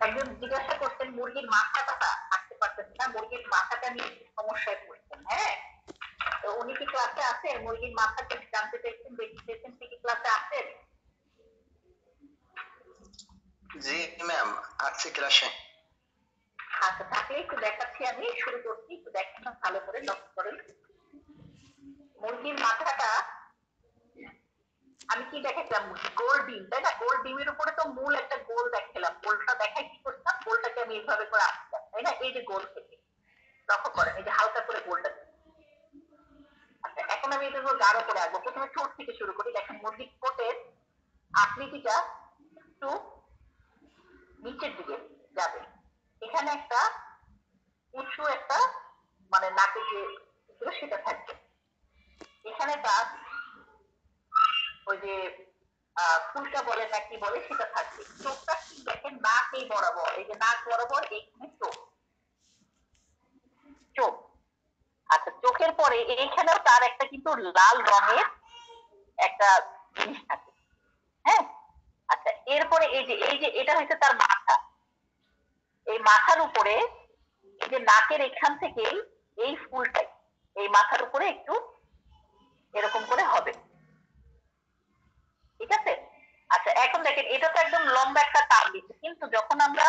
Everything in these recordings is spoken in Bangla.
একজন জিজ্ঞাসা করছেন মুরগির মাথাটা থাকতে পারতেছে না, মুরগির মাথাটা নিয়ে সমস্যায় পড়ছেন। হ্যাঁ, তো উনি কি ক্লাসে আছেন? মুরগির মাথাটা জানতে চাইছেন, দেখতেছেন কি ক্লাসে আছেন? জি ম্যাম, আছি ক্লাসে। আচ্ছা, থাকলে একটু দেখাচ্ছি, আমি শুরু করছি, একটু দেখেন ভালো করে, লক্ষ্য করেন। মুরগির মাথাটা আমি কি দেখাচ্ছিলাম? গোল ডিম, তাই না? গোল ডিমের উপরে তো মূল একটা গোল দেখালাম, গোলটা দেখাই কি করতাম, গোলটাকে আমি এইভাবে করে আসতাম, তাই না? এই যে গোল থেকে লক্ষ্য করেন, এই যে হালকা করে গোলটা। আচ্ছা, এখন আমি এটা গাঢ় করে আসবো। প্রথমে ঠোঁট থেকে শুরু করি। দেখেন মুরগির ঠোঁটের আকৃতিটা একটু নিচের দিকে যাবে। এখানে একটা উঁচু একটা মানে নাকে যে সেটা থাকবে। এখানে তার ওই যে ফুলটা বলে না কি বলে সেটা থাকবে। চোখটা ঠিক দেখেন নাক এই বরাবর, এই যে নাক বরাবর এইখানে চোখ, চোখ। আচ্ছা, চোখের পরে এইখানেও তার একটা কিন্তু লাল রঙের একটা জিনিস থাকে। হ্যাঁ, আচ্ছা, এরপরে এই যে এটা হচ্ছে তার মাথা। এই মাথার উপরে এই যে নাকের এখান থেকেই এই ফুলটাই এই মাথার উপরে একটু এরকম করে হবে। ঠিক আছে? আচ্ছা, এখন দেখেন এটা তো একদম লম্বা একটা তার দিচ্ছে, কিন্তু যখন আমরা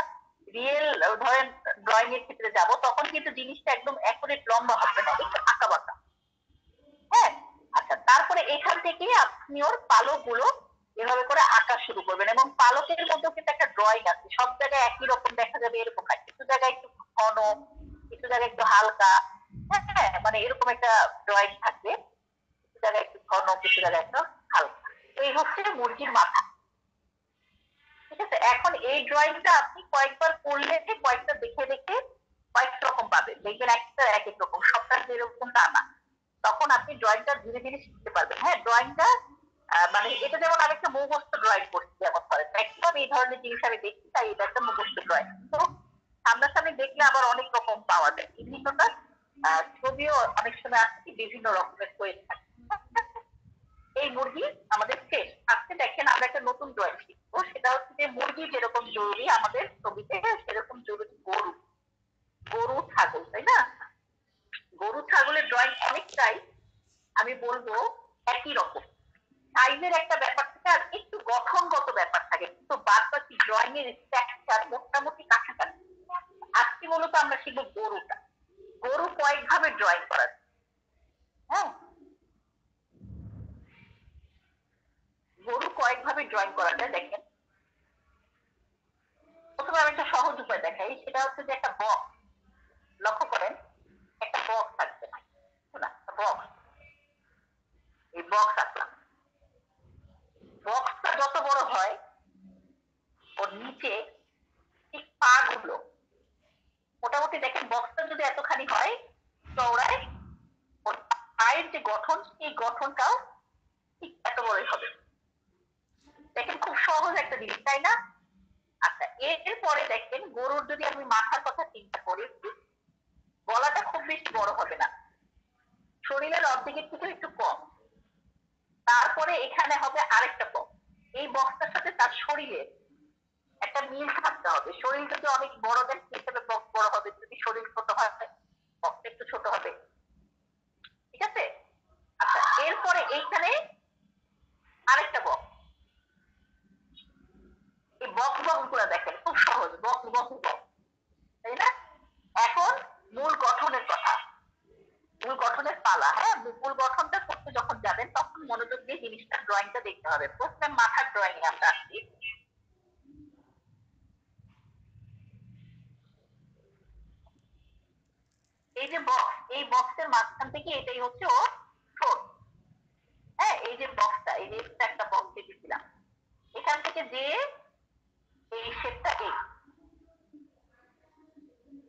রিয়েল ধরেন ড্রয়িং এর ক্ষেত্রে যাব, তখন কিন্তু জিনিসটা একদম অ্যাকুরেট লম্বা হবে না, একটু আঁকা বাঁকা। হ্যাঁ, আচ্ছা, তারপরে এখান থেকে আপনি ওর পালক গুলো এভাবে করে আঁকা শুরু করবেন, এবং পালকের মধ্যেও কিন্তু একটা ড্রয়িং আছে। সব জায়গায় একই রকম দেখা যাবে এরকম না, কিছু জায়গায় একটু ঘন, কিছু জায়গায় একটু হালকা। হ্যাঁ, মানে এরকম একটা ড্রয়িং থাকবে, কিছু জায়গায় একটু ঘন, কিছু জায়গায় একটু হালকা। এই হচ্ছে মুরগির মাথা। ঠিক আছে? এখন এই ড্রয়িংটা আপনি কয়েকবার করলে কয়েকটা দেখে দেখে কয়েক রকম পাবেন, দেখবেন একটা এক এক রকম, সবটা যেরকম তা না। তখন আপনি ড্রয়িংটা ধীরে ধীরে শিখতে পারবেন। হ্যাঁ, ড্রয়িংটা মানে এটা যেমন আমি একটা মুখস্থ ড্রয়িং করছি, যেমন ধরেন ম্যাক্সিমাম এই ধরনের জিনিস আমি দেখি, তাই এটা একটা মুখস্থ ড্রয়িং। তো সামনাসামনি দেখলে আবার অনেক রকম পাওয়া যায়, বিভিন্নটা ছবিও অনেক সময় আসছে বিভিন্ন রকমের হয়ে থাকে। এই মুরগি আমাদের শেষ। আজকে দেখেন আমরা একটা নতুন ড্রয়িং শিখবো, সেটা হচ্ছে যে মুরগি যেরকম জরুরি আমাদের ছবিতে, সেরকম জরুরি গরু, গরু ছাগল, তাই না? গরু ছাগলের ড্রয়িং অনেকটাই আমি বলবো একই রকম। সাইজের একটা ব্যাপার থাকে আর একটু গঠনগত ব্যাপার থাকে, কিন্তু বাদ বাকি ড্রয়িং এর স্ট্রাকচার মোটামুটি কাছাকাছি। আজকে মূলত আমরা শিখবো গরুটা। গরু কয়েক ভাবে ড্রয়িং করা যায়। হ্যাঁ, গরু কয়েক ভাবে ড্রয়িং করা যায়। দেখেন, প্রথমে আমি একটা সহজ উপায় দেখাই, সেটা হচ্ছে যে একটা বক্স, লক্ষ্য করেন, একটা বক্স থাকবে না, বক্স, এই বক্স আঁকলাম। বক্সটা যত বড় হয়, ওর নিচে ঠিক পা গুলো মোটামুটি দেখেন, বক্সটা যদি এতখানি হয় চওড়ায়, ওর পায়ের যে গঠন, এই গঠনটাও ঠিক এত বড়ই হবে। দেখেন, খুব সহজ একটা জিনিস, তাই না? আচ্ছা, এরপরে দেখেন গরুর যদি আমি মাথার কথা চিন্তা করি, গলাটা খুব বেশি বড় হবে না, শরীরের অর্ধেকের থেকে একটু কম। তারপরে এখানে হবে আরেকটা বক্স, এই বক্সটার সাথে তার শরীরের একটা মিল থাকতে হবে। শরীর যদি অনেক বড় দেন, হিসেবে বক্স বড় হবে, যদি শরীর ছোট হয় বক্স একটু ছোট হবে। ঠিক আছে? আচ্ছা, এরপরে এইখানে আরেকটা বক্স, এই বক্স বক্স গুলো দেখেন খুব সহজ, বক্স বক্স বক্স, তাই না? এখন মূল গঠনের কথা, মূল গঠনের পালা। হ্যাঁ, মূল গঠনটা করতে যখন যাবেন, তখন মনোযোগ দিয়ে জিনিসটা ড্রয়িংটা দেখতে হবে। প্রথমে মাথার ড্রয়িং আমরা আসছি। এই যে বক্স, এই বক্সের মাঝখান থেকে এটাই হচ্ছে ও ঠোঁট। হ্যাঁ, এই যে বক্সটা, এই যে একটা বক্স দিয়েছিলাম, এখান থেকে যে এই শেপটা এই।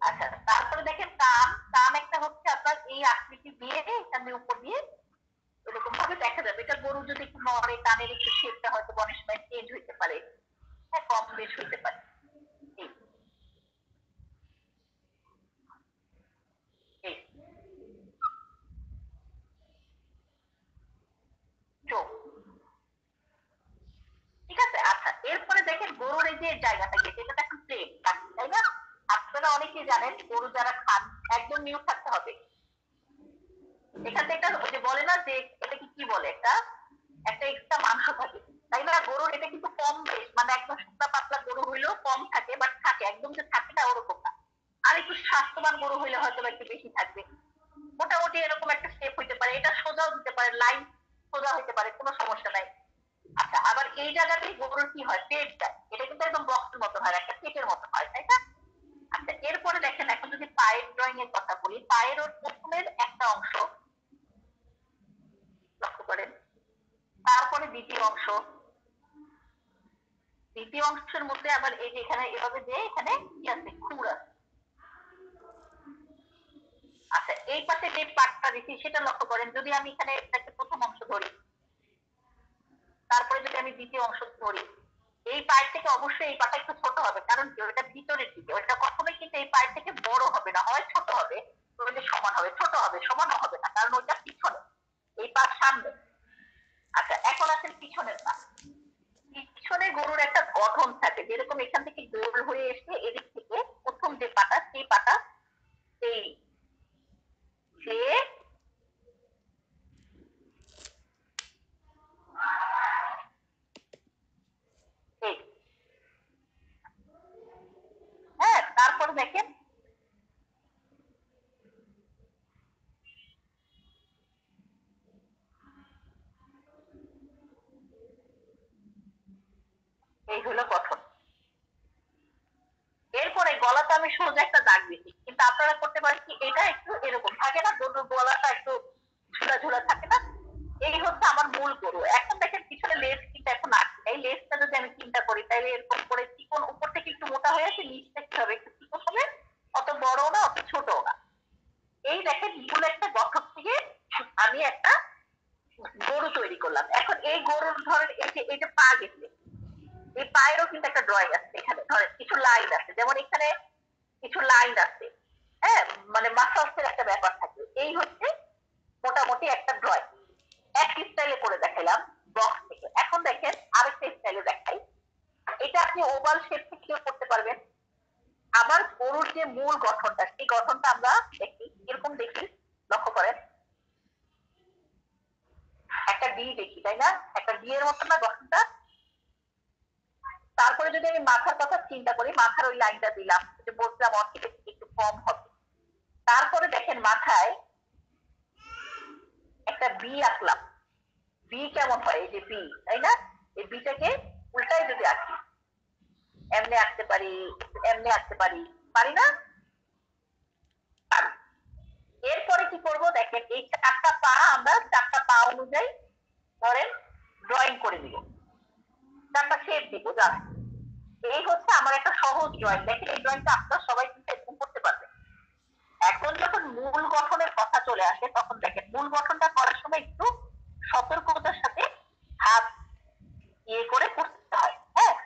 আচ্ছা, তারপরে দেখেন কান, কান একটা হচ্ছে আপনার এই আকৃতি দিয়ে এখানে উপর দিয়ে এরকম ভাবে দেখা যাবে। এটা গরু যদি একটু নড়ে, কানের একটু শেপটা হয়তো অনেক সময় চেঞ্জ হইতে পারে। হ্যাঁ, কম বেশ হইতে পারে। এই এই চোখ। ঠিক আছে? আচ্ছা, এরপরে দেখেন গরুর এই যে জায়গাটা গিয়েছে, এটা এখন প্লেন, অনেকেই জানেন গরু যারা খান একদম নিউট থাকতে হবে। এখান থেকে যে বলে না যে এটাকে কি বলে, একটা একটা এক্সট্রা মাংস থাকে, তাই না? গরুর এটা কিন্তু কম বেশ, মানে একদম শুকনা পাতলা গরু হইলেও কম থাকে, বাট থাকে, একদম যে থাকে না ওরকম না। আর একটু স্বাস্থ্যবান গরু হইলে হয়তো একটু বেশি থাকবে। মোটামুটি এরকম একটা স্টেপ হইতে পারে, এটা সোজাও দিতে পারে, লাইন সোজা হইতে পারে, কোনো সমস্যা নাই। আচ্ছা, আবার এই জায়গাতেই গরুর কি হয়, পেট যায়, এটা কিন্তু একদম বক্সের মতো হয়, একটা পেটের মতো হয়, তাই না? আচ্ছা, এরপরে দেখেন এখন যদি পায়ের ড্রয়িং এর কথা বলি, পায়ের ওর প্রথমের একটা অংশ লক্ষ্য করেন, তারপরে দ্বিতীয় অংশ, দ্বিতীয় অংশের মধ্যে আবার এই যে এখানে এভাবে যে এখানে কি আছে, খুর আছে। আচ্ছা, এই পাশে যে পাটটা দিচ্ছি সেটা লক্ষ্য করেন, যদি আমি এখানে একটা প্রথম অংশ ধরি, তারপরে যদি আমি দ্বিতীয় অংশ ধরি, এই পায়ের থেকে অবশ্যই এই পাটা একটু ছোট হবে, কারণ কি ওটা ভিতরের দিকে, ওটা কখনোই কিন্তু এই পায়ের থেকে বড় হবে না, হয় ছোট হবে, সমান হবে, ছোট হবে, সমানও হবে না, কারণ ওইটা পিছনে, এই পা সামনে। আচ্ছা, এখন আসেন পিছনের পা। পিছনে গরুর একটা গঠন থাকে, যেরকম এখান থেকে গোল হয়ে এসে এদিক থেকে প্রথম যে পাটা, সেই পাটা এই যে এই, হ্যাঁ, তারপর দেখেন এই হলো গঠন। এরপরে গলাতে আমি সোজা একটা দাগ দিচ্ছি, কিন্তু আপনারা করতে পারেন কি, এটা একটু এরকম থাকে না, গরুর গলাটা একটু ঝুলা ঝুলা থাকে না, এই হচ্ছে আমার মূল গরু। এখন দেখেন পিছনে লেজ কিন্তু এখন আছে, এই লেজটা যদি আমি চিন্তা করি, তাহলে এরকম করে চিকন, উপর থেকে একটু মোটা হয়ে আছে, নিচটা কি হবে, একটু চিকন হবে, অত বড় না অত ছোট না। এই দেখেন মূল একটা গঠন থেকে আমি একটা গরু তৈরি করলাম। এখন এই গরুর ধরেন এই যে পা গেছে, এই পায়েরও কিন্তু একটা ড্রয়িং আছে, এখানে ধরেন কিছু লাইন আছে, যেমন এখানে কিছু লাইন আছে, হ্যাঁ, মানে মাসলসের একটা ব্যাপার থাকে। এই হচ্ছে মোটামুটি একটা ড্রয়িং, এক স্টাইলে করে দেখালাম বক্স থেকে। এখন দেখেন আরেকটা স্টাইলে দেখাই, এটা আপনি ওভাল শেপ থেকেও করতে পারবেন। আবার গরুর যে মূল গঠনটা, সেই গঠনটা আমরা দেখি এরকম দেখি, লক্ষ্য করেন একটা ডি দেখি, তাই না? একটা ডি এর মতো না গঠনটা? তারপরে যদি আমি মাথার কথা চিন্তা করি, মাথার ওই লাইনটা দিলাম, যে বলছিলাম অর্ধেকের থেকে একটু কম হবে। তারপরে দেখেন মাথায় একটা বি আঁকলাম, বি কেমন হয়, এই যে বি, তাই না? এই বিটাকে উল্টাই যদি আঁকি, এমনি আঁকতে পারি, এমনি আঁকতে পারি, পারি না? পারি। এরপরে কি করব, দেখেন এই চারটা পা আমরা চারটা পা অনুযায়ী ধরেন ড্রয়িং করে দিব, চারটা শেপ দিব, জাস্ট। এই হচ্ছে আমার একটা সহজ ড্রয়িং। দেখেন এই ড্রয়িংটা আপনারা সবাই কিন্তু এরকম করতে পারবেন। এখন যখন মূল গঠনের কথা চলে আসে, তখন দেখেন মূল গঠনটা করার সময় একটু সতর্কতার সাথে হাত ইয়ে করে করতে হয়, হ্যাঁ।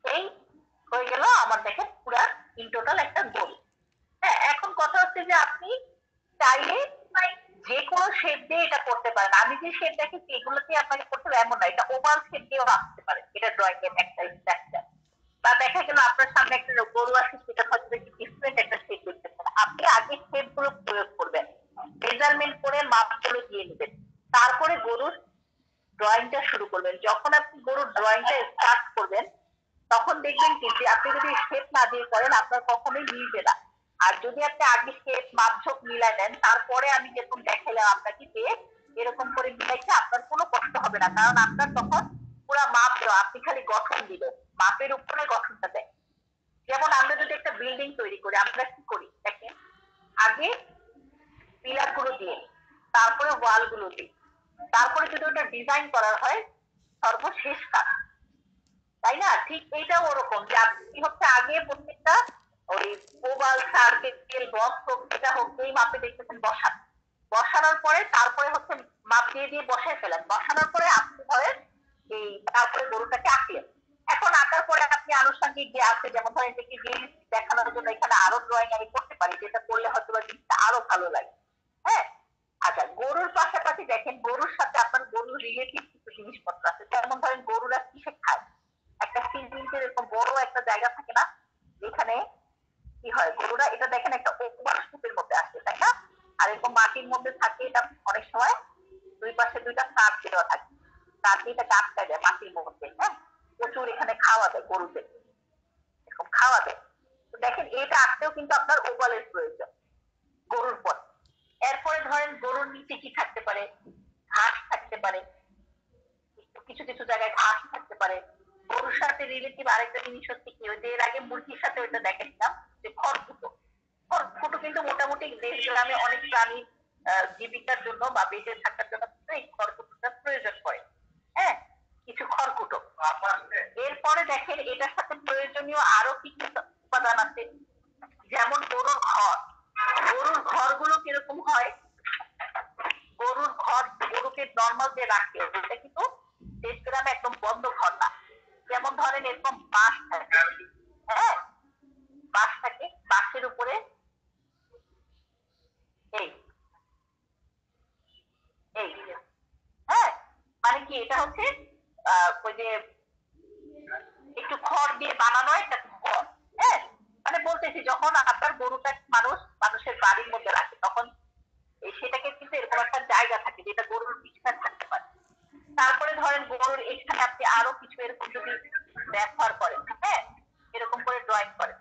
এই হয়ে গেল আমার, দেখেন পুরা ইন টোটাল একটা গোল। হ্যাঁ, এখন কথা হচ্ছে যে আপনি চাইলে যে কোনো শেপ দিয়ে এটা করতে করতে পারেন। আমি যে শেপ দেখেছি এগুলোতে আপনাকে করতে হবে এমন না, এটা ওভাল শেপ দিয়েও আসতে পারে, এটা ড্রয়িং এর একটা স্ট্রাকচার। বা দেখা গেল আপনার সামনে একটা গরু আছে, সেটা হয়তো একটু ডিফারেন্ট একটা শেপ দেখতেছেন, আপনি আগে শেপ গুলো প্রয়োগ করবেন, মেজারমেন্ট করে মাপগুলো দিয়ে নেবেন, তারপরে গরুর ড্রয়িংটা শুরু করবেন। যখন আপনি গরুর ড্রয়িংটা স্টার্ট করবেন তখন দেখবেন কি যে আপনি যদি শেপ না দিয়ে করেন আপনার কখনোই মিলবে না। আর যদি আপনি আগে শেপ মাপঝোপ মিলাই নেন, তারপরে আমি যেরকম দেখাইলাম আপনাকে যে এরকম করে মিলাইছে, আপনার কোনো কষ্ট হবে না, কারণ আপনার তখন পুরো মাপ দেওয়া, আপনি খালি গঠন দিবেন, মাপের উপরে গঠনটা দেয়। যেমন আমরা যদি একটা বিল্ডিং তৈরি করি, আমরা কি করি দেখেন, আগে পিলার গুলো দিয়ে, তারপরে ওয়াল গুলো দিই, তারপরে যদি ওটা ডিজাইন করার হয় সর্বশেষ কাজ, তাই না? ঠিক এইটাও ওরকম যে আপনি হচ্ছে আগে প্রত্যেকটা ওই ওভাল সার্কেল বক্স হোক যেটা হোক যেই মাপে দেখতেছেন বসান, বসানোর পরে তারপরে হচ্ছে মাপ দিয়ে দিয়ে বসায় ফেলেন, বসানোর পরে আপনি ধরেন এই তারপরে গরুটাকে আঁকলেন। এখন আঁকার পরে আপনি আনুষঙ্গিক যে আছে, যেমন ধরেন যে কি জিনিস দেখানোর জন্য এখানে আরো ড্রয়িং আমি করতে পারি, যেটা করলে হয়তো বা জিনিসটা আরো ভালো লাগে। হ্যাঁ, আচ্ছা, গরুর পাশাপাশি দেখেন গরুর সাথে আপনার গরুর রিলেটিভ কিছু জিনিসপত্র আছে, যেমন ধরেন গরুরা কিসে খায়, একটা সিজনিতে এরকম বড় একটা জায়গা থাকে না, যেখানে কি হয় গরুরা, এটা দেখেন একটা ওভাল শেপের মধ্যে আসে, তাই না? আর এরকম মাটির মধ্যে থাকে, এটা অনেক সময় দুই পাশে দুইটা কাঠ দেওয়া থাকে, কাঠ দিয়ে এটা আটকায় দেয় মাটির মধ্যে। হ্যাঁ, প্রচুর এখানে খাওয়া দেয় গরুদের, এরকম খাওয়া দেয়। তো দেখেন এটা আঁকতেও কিন্তু আপনার ওভালের প্রয়োজন গরুর পর। এরপরে ধরেন গরুর নিচে কি থাকতে পারে, ঘাস থাকতে পারে, কিছু কিছু জায়গায় ঘাস থাকতে পারে। গরুর সাথে রিলেটিভ আরেকটা জিনিস হচ্ছে কি, ওই যে এর আগে মুরগির সাথে ওইটা দেখেছিলাম যে খড়কুটো। খড়কুটো কিন্তু মোটামুটি দেশ গ্রামে অনেক প্রাণী জীবিকার জন্য বা বেঁচে থাকার জন্য এই খড়কুটোটা প্রয়োজন পড়ে। হ্যাঁ, কিছু খড়কুটো। এরপরে দেখেন এটার সাথে প্রয়োজনীয় আরো কিছু উপাদান আছে, যেমন গরুর ঘর। গরুর ঘরগুলো কিরকম হয়, গরুর ঘর গরুকে নর্মাল যে রাখে এটা কিন্তু দেশ গ্রামে একদম বন্ধ ঘর না, যেমন ধরেন এরকম বাঁশ থাকে। হ্যাঁ, বাঁশ থাকে, বাঁশের উপরে এই এই হ্যাঁ, মানে কি এটা হচ্ছে ওই যে একটু খড় দিয়ে বানানো একটা ঘর। হ্যাঁ, মানে বলতেছি যখন আপনার গরুটা মানুষের বাড়ির মধ্যে রাখে তখন সেটাকে কিন্তু এরকম একটা জায়গা থাকে যেটা গরুর পিছনে থাকতে পারে। তারপরে ধরেন গরুর এখানে আপনি আরো কিছু এরকম যদি ব্যবহার করেন, হ্যাঁ, এরকম করে ড্রয়িং করেন,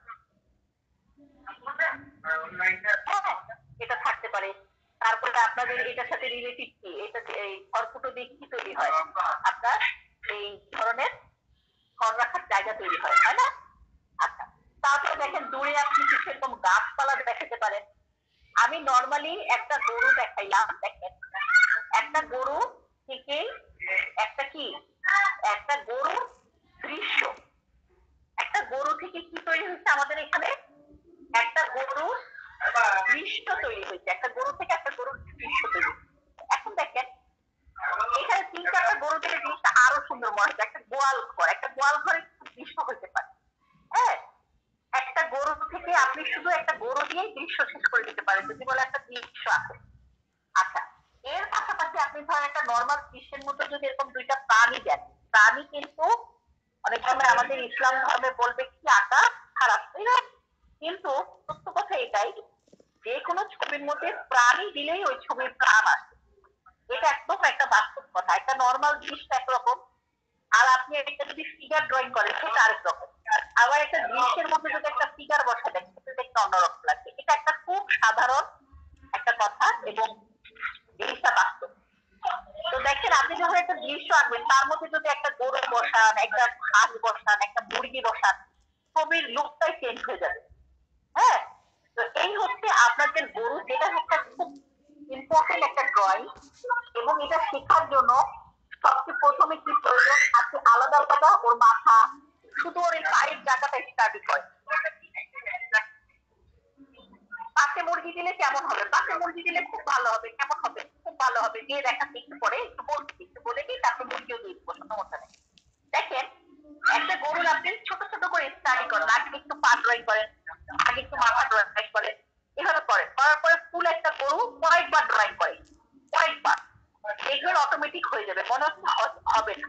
হ্যাঁ, এটা থাকতে পারে। তারপরে আপনাদের এটার সাথে রিলেটিভ কি, এটা এই খড়কুটো দিয়ে কি তৈরি হয়, আপনার এই ধরনের ঘর রাখার জায়গা তৈরি হয়, তাই না? আচ্ছা, তারপরে দেখেন দূরে আপনি কিছু এরকম গাছপালা দেখাতে পারেন। আমি নর্মালি একটা গরু দেখাইলাম, দেখেন একটা গরু থেকে একটা কি, একটা গরুর দৃশ্য, একটা গরু থেকে কি তৈরি হয়েছে আমাদের এখানে, একটা গরু দৃশ্য তৈরি হয়েছে, একটা গরু থেকে একটা গরুর দৃশ্য তৈরি। এখন দেখেন এখানে তিন চারটা গরু থেকে জিনিসটা আরো সুন্দর মনে হচ্ছে, একটা গোয়াল ঘর, একটা গোয়াল ঘরের দৃশ্য হইতে পারে। হ্যাঁ, একটা গরু থেকে আপনি শুধু একটা গরু দিয়েই দৃশ্য শেষ করে দিতে পারেন যদি বলে একটা দৃশ্য আছে। আচ্ছা, এর পাশাপাশি আপনি ধরেন একটা নর্মাল দৃশ্যের মধ্যে যদি এরকম দুইটা প্রাণী দেন, প্রাণী কিন্তু অনেক সময় আমাদের ইসলাম ধর্মে বলবে কি আঁকা খারাপ, তাই না? কিন্তু সত্য কথা এটাই, যে কোনো ছবির মধ্যে প্রাণী দিলেই ওই ছবির প্রাণ আসে, এটা একদম একটা বাস্তব কথা। একটা নর্মাল দৃশ্য একরকম, আর আপনি একটা যদি ফিগার ড্রয়িং করেন সেটা আরেক রকম, আবার একটা দৃশ্যের মধ্যে যদি একটা ফিগার বসা দেন সেটা দেখতে অন্যরকম লাগবে। এটা একটা খুব সাধারণ একটা কথা এবং জিনিসটা বাস্তব। তো দেখেন আপনি যখন একটা দৃশ্য আঁকবেন তার মধ্যে যদি একটা গরু বসান, একটা হাঁস বসান, একটা মুরগি বসান, ছবির লুকটাই চেঞ্জ হয়ে যাবে। হ্যাঁ, তো এই হচ্ছে আপনাদের গরু, যেটা একটা খুব ইম্পর্টেন্ট একটা ড্রয়িং। এবং এটা শেখার জন্য সবচেয়ে প্রথমে কি প্রয়োজন, আপনি আলাদা আলাদা ওর মাথা, শুধু ওর এই পায়ের জায়গাটা স্টাডি করে। পাশে মুরগি দিলে কেমন হবে, পাশে মুরগি দিলে খুব ভালো হবে, কেমন হবে, খুব ভালো হবে, দিয়ে দেখাচ্ছি একটু পরে, একটু বলছি, একটু বলে দিই, তারপর মুরগিও দিয়ে দিবো, সমস্যা নেই। দেখেন একটা গরুর আপনি ছোট ছোট করে স্টাডি করেন, আগে একটু পা ড্রয়িং করেন, আগে একটু মাথা ড্রয়িং করেন, এভাবে করেন, করার পরে ফুল একটা গরু কয়েকবার ড্রয়িং করেন, কয়েকবার। অটোমেটিক হয়ে যাবে, মনে হচ্ছে হবে না।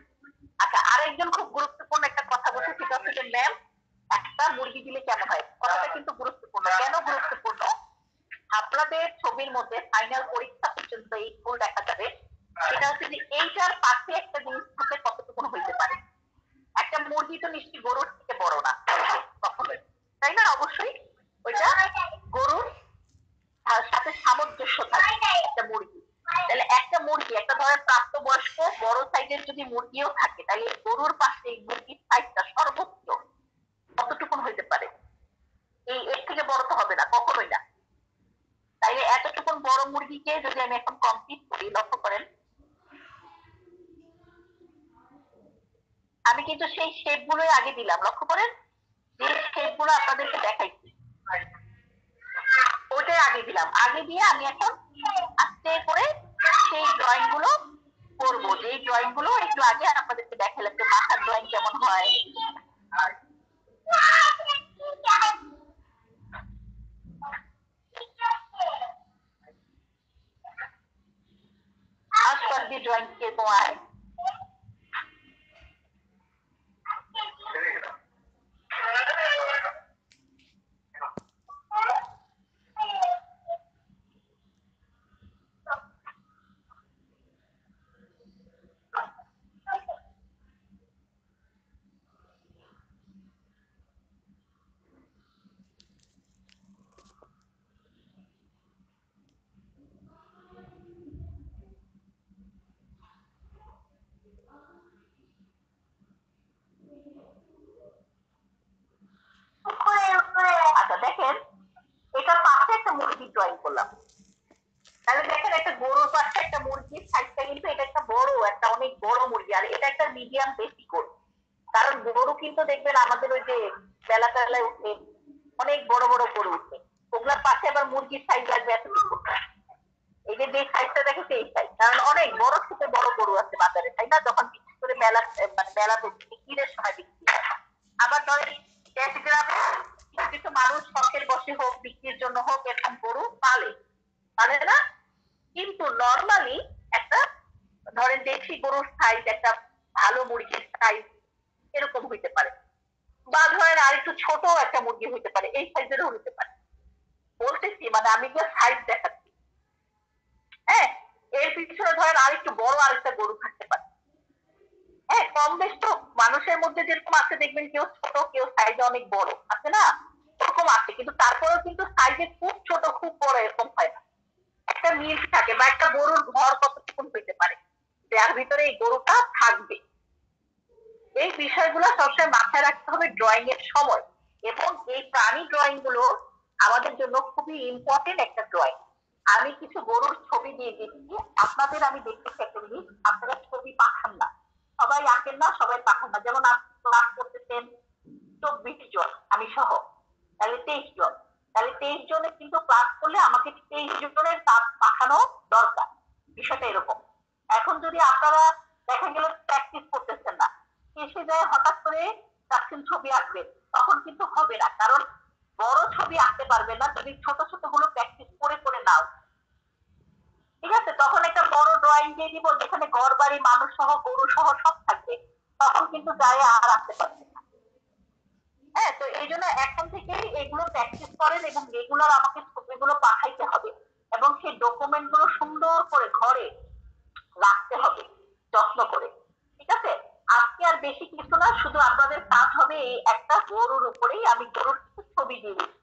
আচ্ছা, আরেকজন খুব গুরুত্বপূর্ণ একটা কথা বলছে, সেটা হচ্ছে যে ম্যাম একটা মুরগি দিলে কেমন হয়, কথাটা কিন্তু গুরুত্বপূর্ণ। কেন গুরুত্বপূর্ণ? আপনাদের ছবির মধ্যে ফাইনাল পরীক্ষা পর্যন্ত এই ফুল দেখা যাবে, সেটা হচ্ছে যে এইটার পাশে একটা জিনিস থাকলে কতটুকু হইতে পারে। একটা মুরগি তো নিশ্চয়ই গরুর থেকে বড় না কখনোই, তাই না? অবশ্যই ওইটা গরুর সাথে সামঞ্জস্য থাকে একটা মুরগি। তাহলে একটা মুরগি, একটা ধরেন প্রাপ্তবয়স্ক বড় সাইজের যদি মুরগিও থাকে, তাহলে গরুর পাশে এই মুরগির সাইজটা সর্বোচ্চ কতটুকু হইতে পারে? এর থেকে বড় তো হবে না, কখনোই না। তাইলে এতটুকু বড় মুরগিকে যদি আমি এখন কমপ্লিট করি, লক্ষ্য করেন আমি কিন্তু সেই শেপ গুলোই আগে দিলাম, লক্ষ্য করেন যে শেপ গুলো আপনাদেরকে দেখাইছি ওটাই আগে দিলাম। আগে দিয়ে আমি এখন আস্তে করে সেই ড্রয়িং গুলো করবো, যে ড্রয়িং গুলো একটু আগে আপনাদেরকে দেখালাম যে মাথার ড্রয়িং কেমন হয়। आसपास भी ड्राइंग के को आए আচ্ছা দেখেন, এটা পাশে একটা মুরগি ড্রয়িং করলাম। তাহলে দেখেন একটা গরুর পাশে একটা মুরগির সাইজটা কিন্তু এটা একটা বড়, একটা অনেক বড় মুরগি, আর এটা একটা মিডিয়াম বেশি গরু। কারণ গরু কিন্তু দেখবেন আমাদের ওই যে বেলা টেলায় উঠে অনেক বড় বড় গরু উঠে, ওগুলার পাশে আবার মুরগির সাইজ লাগবে এতটুকু। এই যে সাইজটা দেখেছে এই সাইজ, কারণ অনেক বড় থেকে বড় গরু আছে বাজারে, তাই না? যখন বিক্রি করে মেলা, মানে মেলা বিক্রির সময় বিক্রি হয়। আবার ধরেন দেশ গ্রামে কিছু কিছু মানুষ শখের বসে হোক, বিক্রির জন্য হোক, এরকম গরু পালে পালে না। কিন্তু নর্মালি একটা ধরেন দেশি গরুর সাইজ, একটা ভালো মুরগির সাইজ এরকম হইতে পারে, বা ধরেন আর একটু ছোট একটা মুরগি হইতে পারে, এই সাইজেরও হইতে পারে। বলতেছি মানে আমি যে সাইজ দেখাচ্ছি, হ্যাঁ। এর পিছনে ধরেন আর একটু বড় আরেকটা গরু থাকতে পারে। হ্যাঁ, কম বেশ তো মানুষের মধ্যে যেরকম আছে, দেখবেন কেউ ছোট কেউ সাইজে অনেক বড় আছে না, ওরকম আছে। কিন্তু তারপরেও কিন্তু সাইজে খুব ছোট খুব বড় এরকম হয় না, একটা মিল থাকে। বা একটা গরুর ঘর কতটুকু হইতে পারে, যার ভিতরে এই গরুটা থাকবে। এই বিষয়গুলো সবসময় মাথায় রাখতে হবে ড্রয়িং এর সময়। এবং এই প্রাণী ড্রয়িং গুলো আমাদের জন্য খুবই ইম্পর্টেন্ট একটা ড্রয়িং। আমি কিছু গরুর ছবি দিয়ে দিচ্ছি আপনাদের, আমি দেখতেছি একটা জিনিস, আপনারা ছবি পাঠান না, সবাই আঁকেন না, সবাই পাঠান না। যেমন আপনি ক্লাস করতেছেন 24 জন আমি সহ, তাহলে 23 জন, তাহলে 23 জনের কিন্তু ক্লাস করলে আমাকে 23 জনের কাজ পাঠানো দরকার। বিষয়টা এরকম। এখন যদি আপনারা দেখা গেল প্র্যাকটিস করতেছেন না, এসে যায় হঠাৎ করে চাচ্ছেন ছবি আঁকবেন, তখন কিন্তু হবে না। কারণ বড় ছবি আঁকতে পারবে না যদি ছোট ছোট গুলো প্র্যাকটিস করে করে নাও। ঠিক আছে, তখন একটা বড় ড্রয়িং দিয়ে দিব যেখানে ঘর বাড়ি মানুষ সহ গরু সহ সব থাকবে, তখন কিন্তু যায় আর আঁকতে পারবে না। হ্যাঁ, তো এই জন্য এখন থেকেই এগুলো প্র্যাকটিস করেন এবং রেগুলার আমাকে ছবিগুলো পাঠাইতে হবে, এবং সেই ডকুমেন্ট গুলো সুন্দর করে ঘরে রাখতে হবে যত্ন করে। ঠিক আছে, আজকে আর বেশি কিছু না, শুধু আপনাদের কাজ হবে এই একটা গরুর উপরেই আমি গরুর ছবি দিয়ে দিচ্ছি।